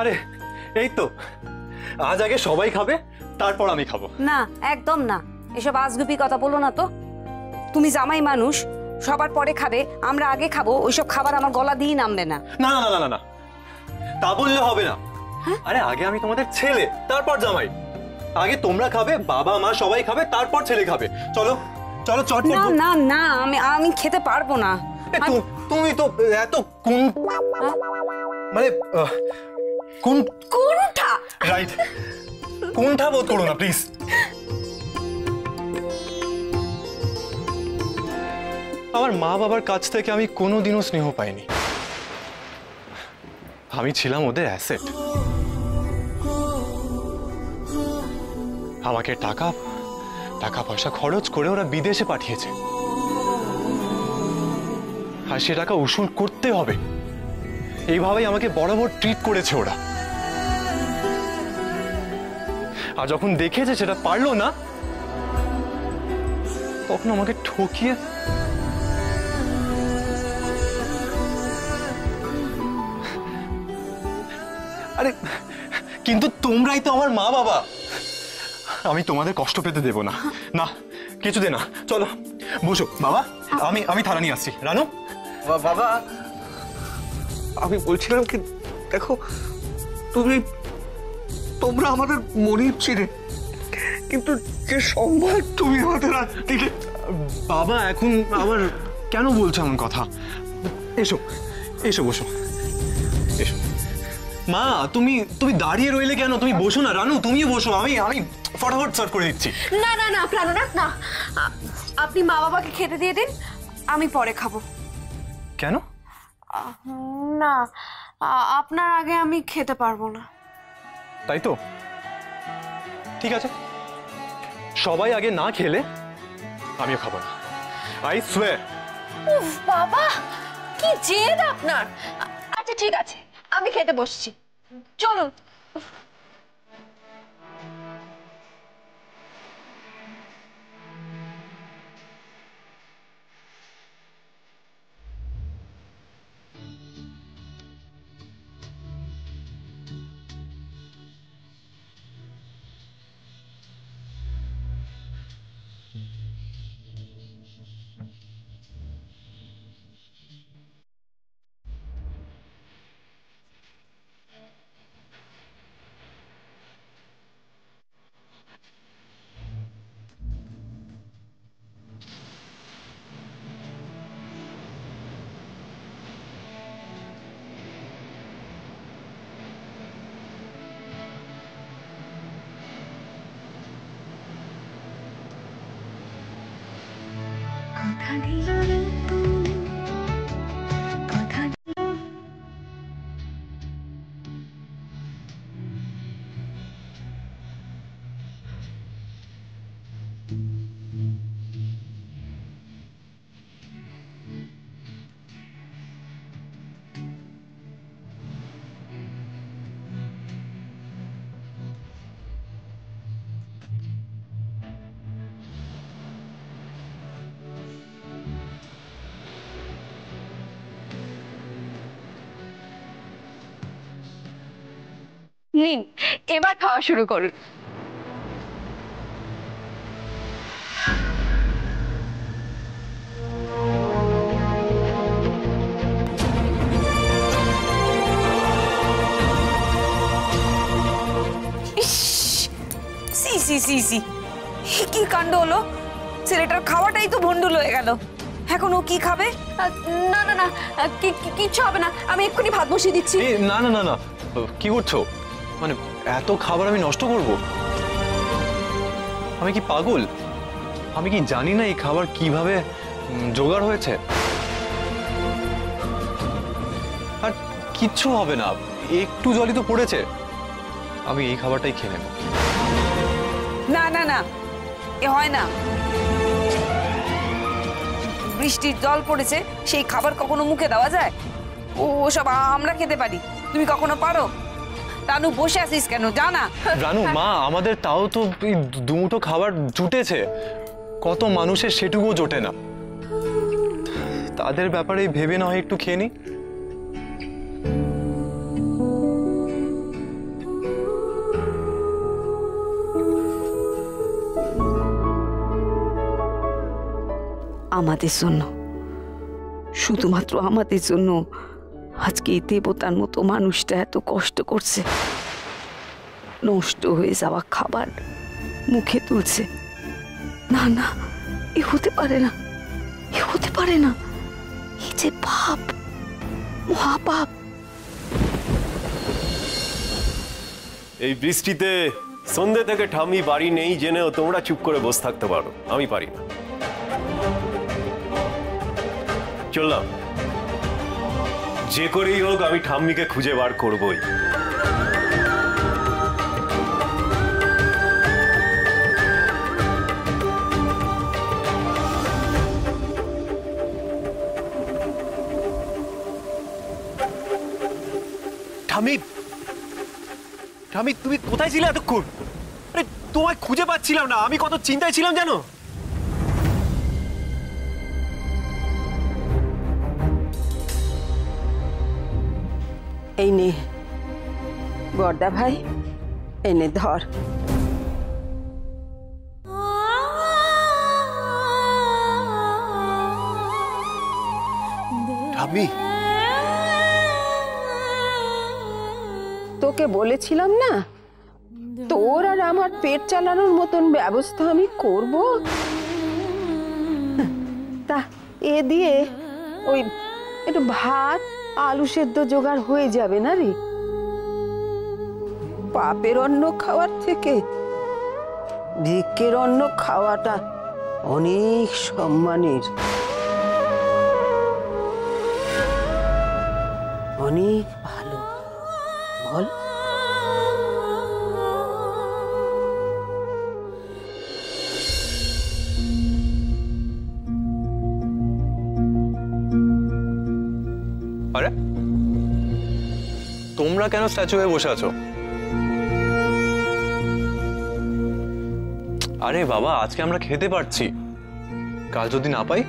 আরে এই তো, আজ আগে সবাই খাবে, তারপর আমি খাবো। না, একদম না, এসব আজগুবি কথা বলো না তো। তুমি জামাই মানুষ, সবার পরে খাবে, আমরা আগে খাবো, ওইসব খাবার আমার গলা দিয়ে নামবে না। না না না না না, তা বললে হবে না। আরে আগে আমি তোমাদের ছেলে, তারপর জামাই। আগে তোমরা খাবে, বাবা মা সবাই খাবে, তারপর ছেলে খাবে। চলো চলো চটপট। না না না, আমি খেতে পারবো না। তুমি তো এত মানে কোনটা রাইট, কোনটা বোধ করো না প্লিজ। আমার মা বাবার কাছ থেকে আমি কোনোদিনও স্নেহ পাইনি। আমি ছিলাম ওদের অ্যাসেট। আমাকে টাকা পয়সা খরচ করে ওরা বিদেশে পাঠিয়েছে, আর সে টাকা উসুল করতে হবে, এইভাবেই আমাকে বরাবর ট্রিট করেছে ওরা। আর যখন দেখেছে সেটা পারলো না, তখন আমাকে ঠকিয়ে আরে কিন্তু তোমরাই তো আমার মা বাবা, আমি তোমাদের কষ্ট পেতে দেব না। না কিছু দে না, চলো বসো বাবা, আমি থালা নিয়ে আসছি। রানু বাবা, আমি বলছিলাম কি, দেখো তোমরা আমাদের মনিব ছিলে, কিন্তু যে সম্মান তুমি আমাদের দিলে। বাবা এখন আবার কেন বলছো এমন কথা? এসো এসো বসো, এসো। মা তুমি দাঁড়িয়ে রইলে কেন? তুমি বসো না। রানু তুমিও বসো, আমি ফটাফট সার্ভ করে দিচ্ছি। না না না প্রাণনাথ, না, আপনি মা বাবাকে খেতে দিয়ে দিন, আমি পরে খাবো। কেন? না, আপনার আগে আমি খেতে পারবো না। তাই তো, ঠিক আছে, সবাই আগে না খেলে আমিও খাবো না, আই সোয়ার। উফ বাবা, কি জেদ আপনার। আচ্ছা ঠিক আছে, আমি খেতে বসছি, চলুন। নিন, এবার খাওয়া শুরু করুন। কি কাণ্ড হলো, ছেলেটার খাওয়াটাই তো ভন্ডুল হয়ে গেল। এখন ও কি খাবে? না না না, কিচ্ছু হবে না, আমি এক্ষুনি ভাত বসিয়ে দিচ্ছি। না না না না, কি করছো? মানে এত খাবার আমি নষ্ট করব? আমি কি পাগল? আমি কি জানি না এই খাবার কিভাবে জোগাড় হয়েছে? আর কিচ্ছু হবে না, একটু জলই তো পড়েছে, আমি এই খাবারটাই খেয়ে নেব। না না না, এ হয় না। বৃষ্টির জল পড়েছে, সেই খাবার কখনো মুখে দেওয়া যায়? ও সব আমরা খেতে পারি, তুমি কখনো পারো? রানু বসে আছিস কেন, জানা? রানু মা, আমাদের তাও তো দুমুঠো খাবার জুটেছে, কত মানুষের সেটুকুও জোটে না। তাদের ব্যাপারে ভেবে না হয় একটু খেয়ে নি। আমাদের জন্য, শুধুমাত্র আমাদের জন্য আজকে এই দেবতার মতো মানুষটা এত কষ্ট করছে, নষ্ট হয়ে যাওয়া খাবার মুখে তুলছে। না না, এ হতে পারে না, এ হতে পারে না, এই যে পাপ, মহাপাপ। এই বৃষ্টিতে সন্ধ্যে থেকে ঠাম্মি বাড়ি নেই জেনেও তোমরা চুপ করে বসে থাকতে পারো, আমি পারি না। চললাম, যে করেই হোক আমি ঠাম্মিকে খুঁজে বার করবই। ঠাম্মি, ঠাম্মি তুমি কোথায় ছিলে এতক্ষণ? আরে তোমায় খুঁজে পাচ্ছিলাম না, আমি কত চিন্তায় ছিলাম জানো। এই নে বড়দা ভাই, এনে ধর। ঠাম্মি, তোকে বলেছিলাম না তোর আর আমার পেট চালানোর মতন ব্যবস্থা আমি করব। তা এ দিয়ে ওই একটু ভাত আলু সেদ্ধ জোগাড় হয়ে যাবে না রে? পাপের অন্ন খাওয়ার থেকে ভিক্ষের অন্ন খাওয়াটা অনেক সম্মানের, অনেক ভালো, বল? আরে তোমরা কেন স্ট্যাচু হয়ে বসে আছো? আরে বাবা, আজকে আমরা খেতে পারছি, কাল যদি না পাই?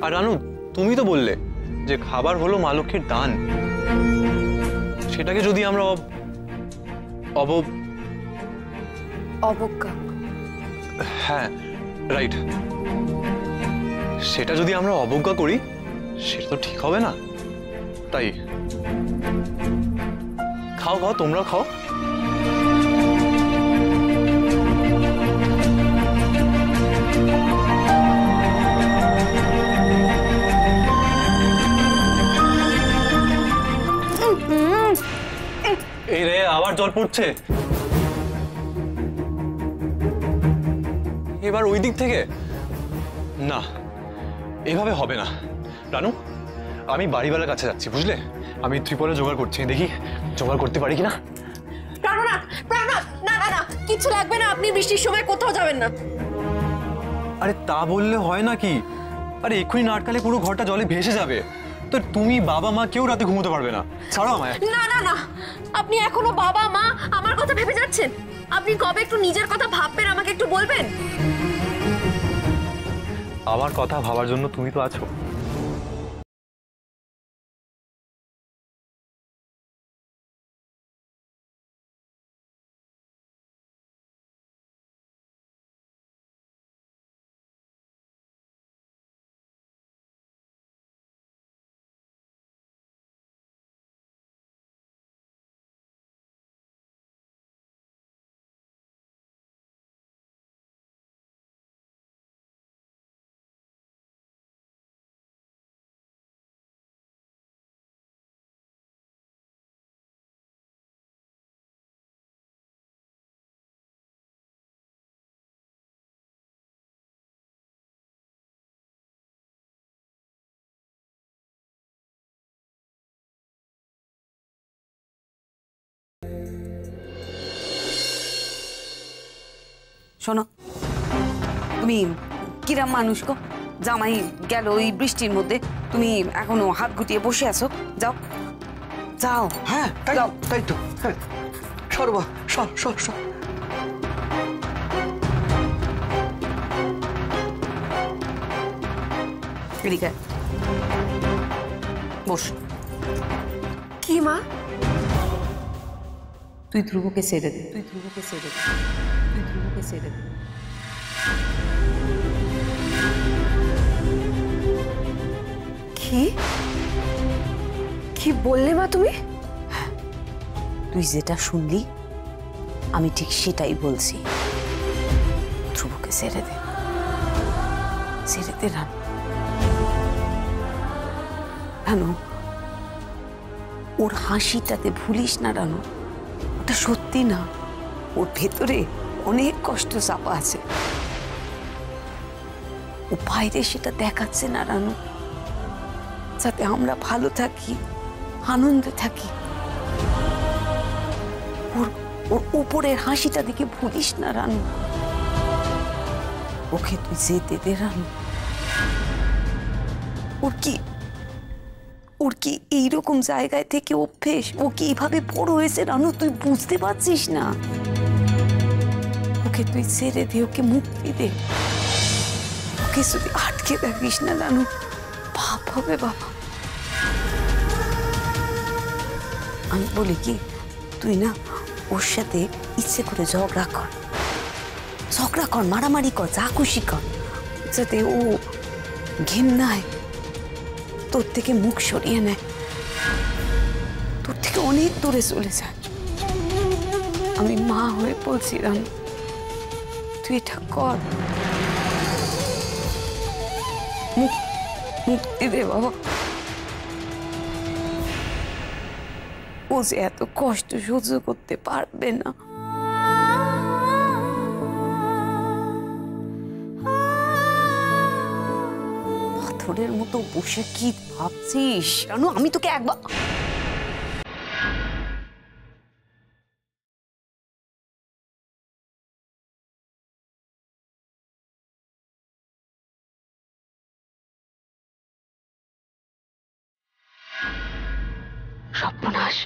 আর রানু, তুমি তো বললে যে খাবার হলো মা লক্ষ্মীর দান, সেটাকে যদি আমরা অবজ্ঞা, হ্যাঁ রাইট, সেটা যদি আমরা অবজ্ঞা করি সেটা তো ঠিক হবে না। তাই খাও খাও, তোমরা খাও। এই রে, আবার জল পড়ছে। এবার ওই দিক থেকে না, এভাবে হবে না। রানু, আমি বাড়িওয়ালার কাছে যাচ্ছি, বুঝলে? আমি ত্রিপলে জোগাড় করছি, দেখি জোগাড় করতে পারি কিনা। প্রাণনাথ, প্রাণনাথ, না না না, কিছু লাগবে না, আপনি বৃষ্টির সময় কোথাও যাবেন না। আরে তা বললে হয় নাকি? আরে এক্ষুনি না আটকালে পুরো ঘরটা জলে ভেসে যাবে। তো তুমি, বাবা, মা কেউ রাতে ঘুমোতে পারবে না। ছাড়ো আমায়। না না না, আপনি এখনো বাবা মা আমার কথা ভেবে যাচ্ছেন? আপনি কবে একটু নিজের কথা ভাববেন, আমাকে একটু বলবেন? আমার কথা ভাবার জন্য তুমি তো আছো। শোনো, তুমি কিরাম মানুষ গো, জামাই গেল ওই বৃষ্টির মধ্যে, তুমি এখনো হাত গুটিয়ে বসে আছো। যাও যাও। হ্যাঁ তাই তো, হ্যাঁ সর বা, সর সর সর। এদিকে বস। কি মা? তুই ধ্রুবকে ছেড়ে দে, তুই ধ্রুবকে ছেড়ে দে, তুই ধ্রুবকে ছেড়ে দে। কি কি বললে মা তুমি? তুই যেটা শুনলি আমি ঠিক সেটাই বলছি। ধ্রুবকে ছেড়ে দে, ছেড়ে দে রানু। রানু, ওর হাসিটাতে ভুলিস না রানু, ওটা সত্যি না, ওর ভেতরে অনেক কষ্ট চাপা আছে। ও বাইরে সেটা দেখাচ্ছে না রানু, যাতে আমরা ভালো থাকি, আনন্দে থাকি। ওর ওর উপরের হাসিটা দিকে ভুলিস না রানু। ওকে তুই যেতে দে রানু। ওর কি এইরকম জায়গায় থেকে অভ্যেস? ও কি এইভাবে বড় হয়েছে রানু, তুই বুঝতে পারছিস না? ওকে তুই ছেড়ে দে, ওকে মুক্তি দে। ওকে যদি আটকে থাকিস না রানু, পাপ হবে বাবা। আমি বলি কি, তুই না ওর সাথে ইচ্ছে করে ঝগড়া কর, মারামারি কর, যা খুশি কর, যাতে ও ঘেন্নায় তোর থেকে মুখ সরিয়ে নেয়, তোর থেকে অনেক দূরে চলে যায়। আমি মা হয়ে বলছি রানু, তুই এটা কর, মুক্তি দে বাবা। ও যে এত কষ্ট সহ্য করতে পারবে না। পাথরের মতো বসে কি ভাবছিস রানু? আমি তোকে একবার সর্বনাশ,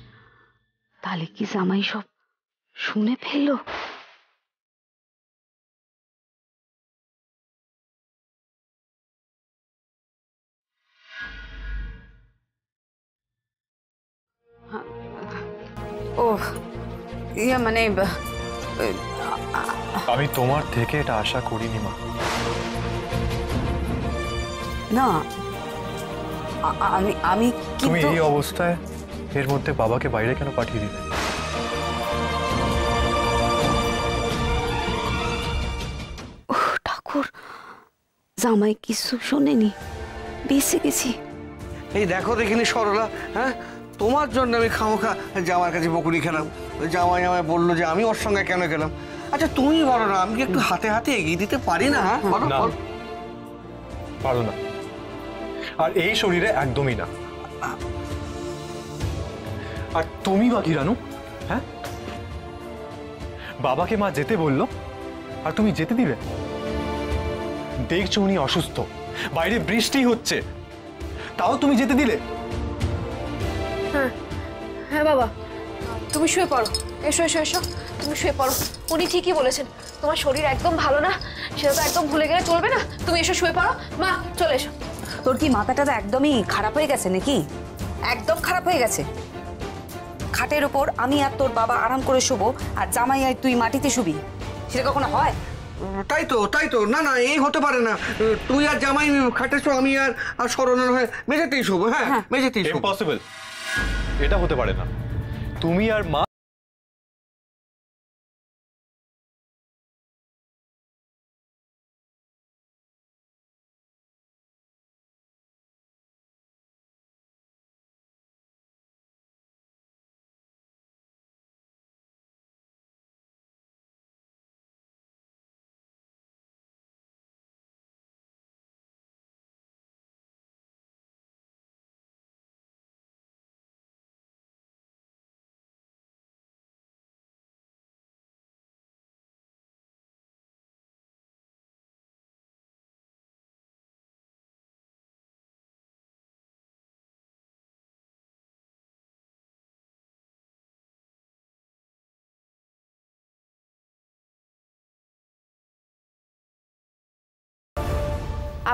তাহলে কি জামাই সব শুনে ফেললো? ও ইয়ে মানে আমি তোমার থেকে এটা আশা করিনি মা। না, আমি তুমি কিন্তু এই অবস্থায় এর মধ্যে বাবাকে বাইরে কেন পাঠিয়ে দিলে? ঠাকুর, জামাই কিছু শোনেনি, বেঁচে গেছি। এই দেখো দেখিনি সরলা, হ্যাঁ তোমার জন্য আমি খামোখা জামার কাছে বকুনি খেলাম। জামাই আমায় বললো যে আমি ওর সঙ্গে কেন গেলাম। আচ্ছা তুমি বলো না, আমি কি একটু হাতে হাতে এগিয়ে দিতে পারি না? হ্যাঁ বলো না, বলো। পারো না, আর এই শরীরে একদমই না। আর তুমি বা কি রানু? হ্যাঁ, বাবাকে মা যেতে বললো আর তুমি যেতে দিলে? দেখছো উনি অসুস্থ, বাইরে বৃষ্টি হচ্ছে, তাও তুমি যেতে দিলে? হ্যাঁ বাবা, তুমি শুয়ে পড়ো। এসো এসো এসো, তুমি শুয়ে পড়ো। উনি ঠিকই বলেছেন, তোমার শরীর একদম ভালো না, সেটা তো একদম ভুলে গেলে চলবে না। তুমি এসো শুয়ে পড়ো। মা চলে এসো। তোর কি মাথাটা তো একদমই খারাপ হয়ে গেছে নাকি? একদম খারাপ হয়ে গেছে। খাটের ওপর আমি আর তোর বাবা আরাম করে শুবো, আর জামাই আর তুই মাটিতে শুবি, সেটা কখনো হয়? তাই তো না না, এই হতে পারে না। তুই আর জামাই খাটে শো, আমি আর সরলা হয়ে মেঝেতেই শোবো। হ্যাঁ মেঝেতেই শোবো। ইম্পসিবল, এটা হতে পারে না। তুমি আর মা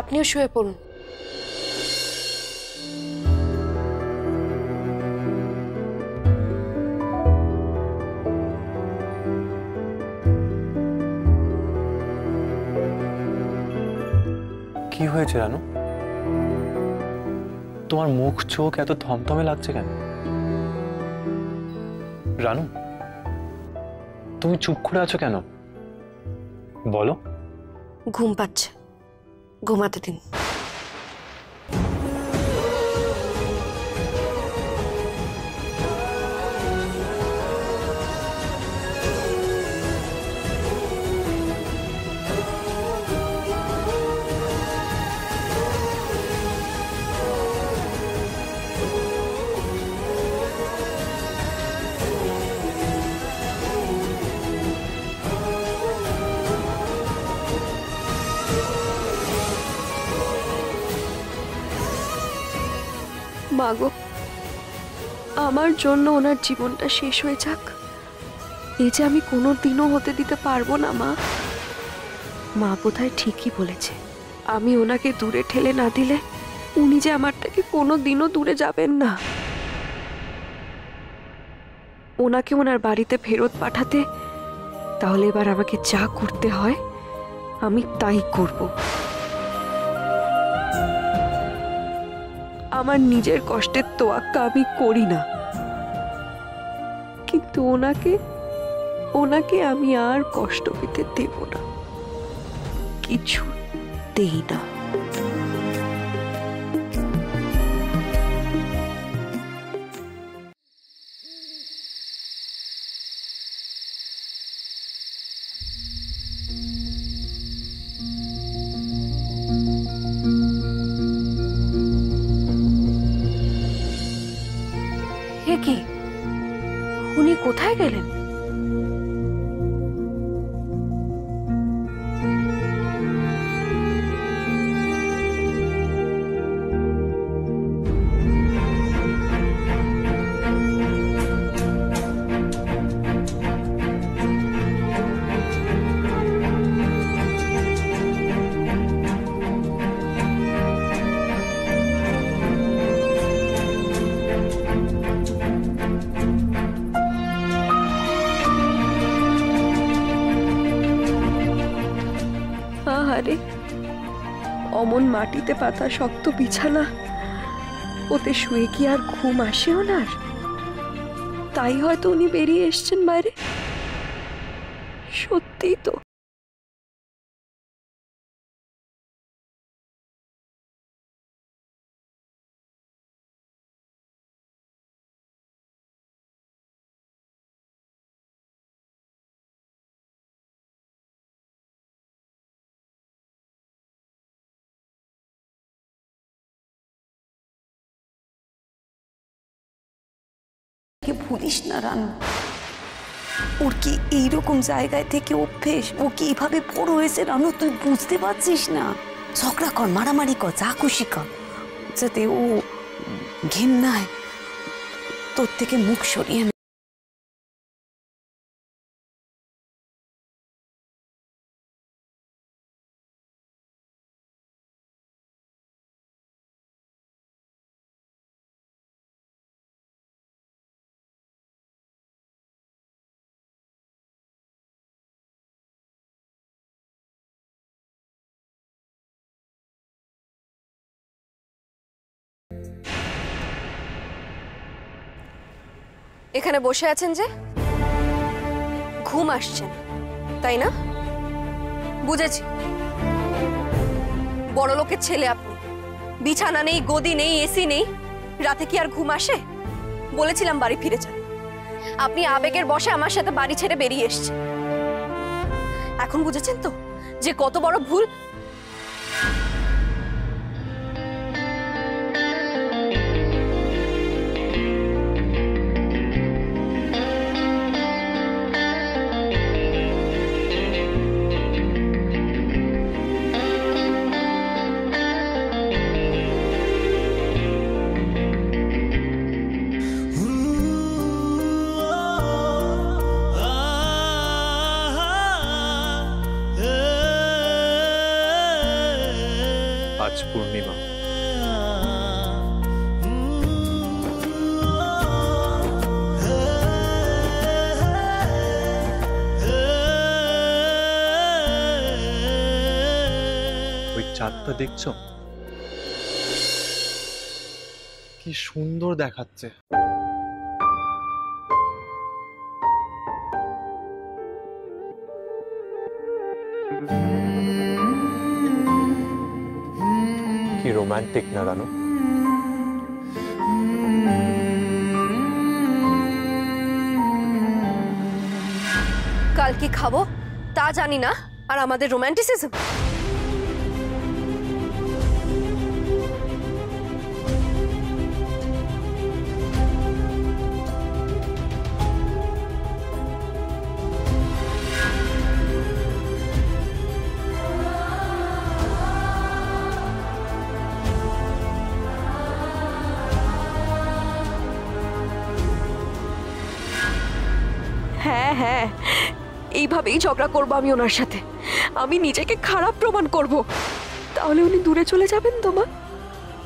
আপনিও শুয়ে পড়ুন। কি হয়েছে রানু? তোমার মুখ চোখ এত থমথমে লাগছে কেন? রানু, তুমি চুপ করে আছো কেন? বলো। ঘুম পাচ্ছে, ঘুমাতে দিন। মাগো, আমার জন্য ওনার জীবনটা শেষ হয়ে যাক, এই যে আমি কোনো দিনও হতে দিতে পারবো না। মা বোধহয় ঠিকই বলেছে, আমি ওনাকে দূরে ঠেলে না দিলে উনি যে আমার থেকে কোনো দিনও দূরে যাবেন না। ওনাকে ওনার বাড়িতে ফেরত পাঠাতে তাহলে এবার আমাকে যা করতে হয় আমি তাই করব। আমার নিজের কষ্টের তোয়াক্কা আমি করি না, কিন্তু ওনাকে আমি আর কষ্ট পেতে দেব না, কিছুতেই না। এ কি, উনি কোথায় গেলেন? আরে অমন মাটিতে পাতা শক্ত বিছানা, ওতে শুয়ে কি আর ঘুম আসে ওনার? তাই হয়তো উনি বেরিয়ে এসছেন বাইরে। সত্যি তো, ভুলিস না রানু, ওর কি এইরকম জায়গায় থেকে অভ্যেস, ও কি এইভাবে বড় হয়েছে রানু, তুই বুঝতে পারছিস না? ঝগড়া কর, মারামারি কর, যা খুশি কর, যাতে ও ঘেন্নায় তোর থেকে মুখ সরিয়ে নেয়। এখানে বসে আছেন যে, ঘুম আসছেন তাই না? বুঝেছি, বড় লোকের ছেলে আপনি। বিছানা নেই, গদি নেই, এসি নেই, রাতে কি আর ঘুম আসে? বলেছিলাম বাড়ি ফিরে যান। আপনি আবেগের বশে আমার সাথে বাড়ি ছেড়ে বেরিয়ে এসেছেন। এখন বুঝেছেন তো যে কত বড় ভুল? আজ পূর্ণিমা, ওই চাঁদটা দেখছো? কি সুন্দর দেখাচ্ছে। কি রোমান্টিক না রানু? কাল কি খাবো তা জানি না, আর আমাদের রোম্যান্টিসিজম। হ্যাঁ হ্যাঁ, এইভাবেই ঝগড়া করবো আমি ওনার সাথে। আমি নিজেকে খারাপ প্রমাণ করব, তাহলে উনি দূরে চলে যাবেন তো মা,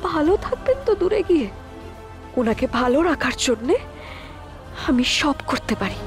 ভালো থাকবেন তো দূরে গিয়ে। ওনাকে ভালো রাখার জন্যে আমি সব করতে পারি।